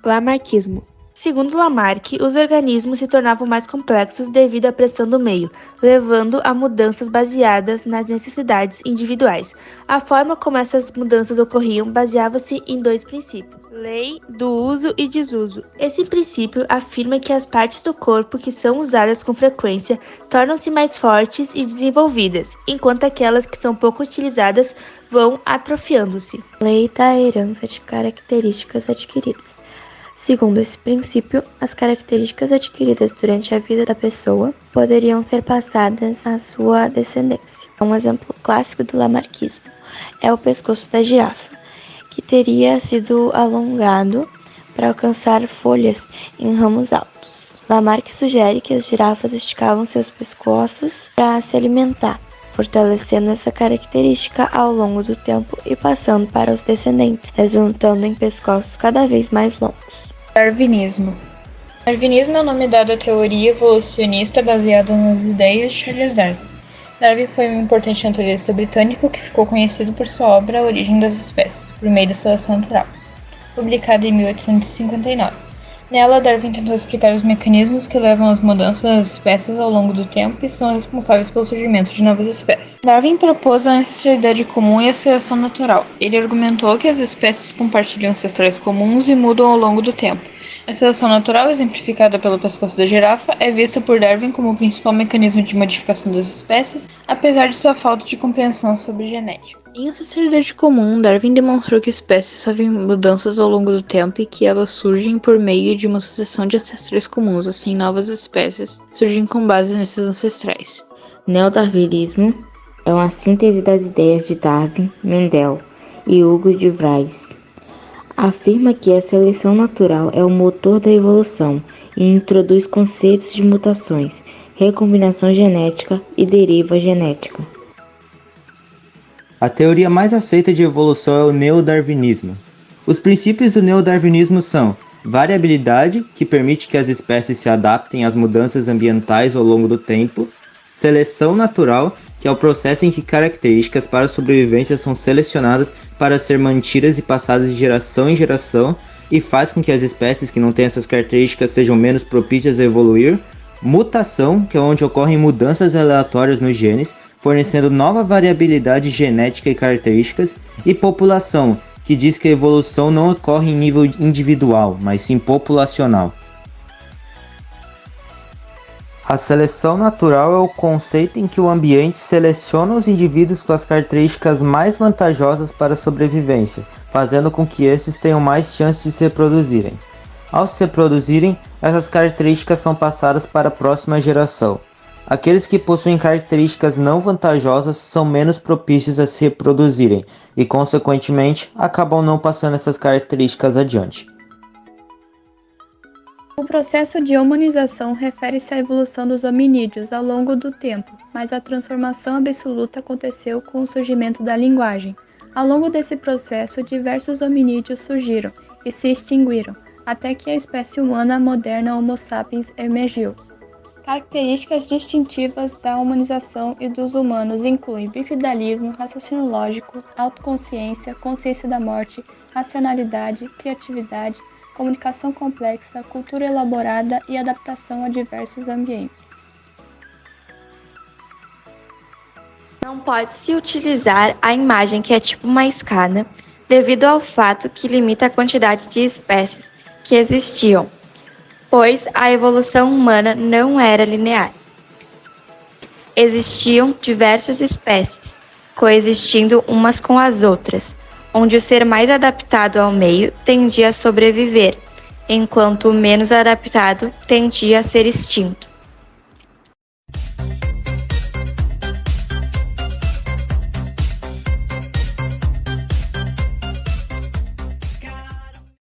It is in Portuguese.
Lamarckismo. Segundo Lamarck, os organismos se tornavam mais complexos devido à pressão do meio, levando a mudanças baseadas nas necessidades individuais. A forma como essas mudanças ocorriam baseava-se em dois princípios: lei do uso e desuso. Esse princípio afirma que as partes do corpo que são usadas com frequência tornam-se mais fortes e desenvolvidas, enquanto aquelas que são pouco utilizadas vão atrofiando-se. Lei da herança de características adquiridas. Segundo esse princípio, as características adquiridas durante a vida da pessoa poderiam ser passadas à sua descendência. Um exemplo clássico do lamarckismo é o pescoço da girafa, que teria sido alongado para alcançar folhas em ramos altos. Lamarck sugere que as girafas esticavam seus pescoços para se alimentar, fortalecendo essa característica ao longo do tempo e passando para os descendentes, resultando em pescoços cada vez mais longos. Darwinismo. Darwinismo é o nome dado à teoria evolucionista baseada nas ideias de Charles Darwin. Darwin foi um importante naturalista britânico que ficou conhecido por sua obra A Origem das Espécies, por meio da seleção natural, publicada em 1859. Nela, Darwin tentou explicar os mecanismos que levam às mudanças das espécies ao longo do tempo e são responsáveis pelo surgimento de novas espécies. Darwin propôs a ancestralidade comum e a seleção natural. Ele argumentou que as espécies compartilham ancestrais comuns e mudam ao longo do tempo. A seleção natural, exemplificada pelo pescoço da girafa, é vista por Darwin como o principal mecanismo de modificação das espécies, apesar de sua falta de compreensão sobre genética. Em Ancestralidade Comum, Darwin demonstrou que espécies sofrem mudanças ao longo do tempo e que elas surgem por meio de uma sucessão de ancestrais comuns, assim novas espécies surgem com base nesses ancestrais. Neodarwinismo é uma síntese das ideias de Darwin, Mendel e Hugo de Vries. Afirma que a seleção natural é o motor da evolução e introduz conceitos de mutações, recombinação genética e deriva genética. A teoria mais aceita de evolução é o neodarwinismo. Os princípios do neodarwinismo são variabilidade, que permite que as espécies se adaptem às mudanças ambientais ao longo do tempo, seleção natural, que é o processo em que características para a sobrevivência são selecionadas para ser mantidas e passadas de geração em geração e faz com que as espécies que não têm essas características sejam menos propícias a evoluir, mutação, que é onde ocorrem mudanças aleatórias nos genes, fornecendo nova variabilidade genética e características, e população, que diz que a evolução não ocorre em nível individual, mas sim populacional. A seleção natural é o conceito em que o ambiente seleciona os indivíduos com as características mais vantajosas para a sobrevivência, fazendo com que esses tenham mais chances de se reproduzirem. Ao se reproduzirem, essas características são passadas para a próxima geração. Aqueles que possuem características não vantajosas são menos propícios a se reproduzirem e, consequentemente, acabam não passando essas características adiante. O processo de humanização refere-se à evolução dos hominídeos ao longo do tempo, mas a transformação absoluta aconteceu com o surgimento da linguagem. Ao longo desse processo, diversos hominídeos surgiram e se extinguiram, até que a espécie humana moderna Homo sapiens emergiu. Características distintivas da humanização e dos humanos incluem bipedalismo, raciocínio lógico, autoconsciência, consciência da morte, racionalidade, criatividade, comunicação complexa, cultura elaborada e adaptação a diversos ambientes. Não pode-se utilizar a imagem que é tipo uma escada, devido ao fato que limita a quantidade de espécies que existiam, pois a evolução humana não era linear. Existiam diversas espécies, coexistindo umas com as outras, onde o ser mais adaptado ao meio tendia a sobreviver, enquanto o menos adaptado tendia a ser extinto.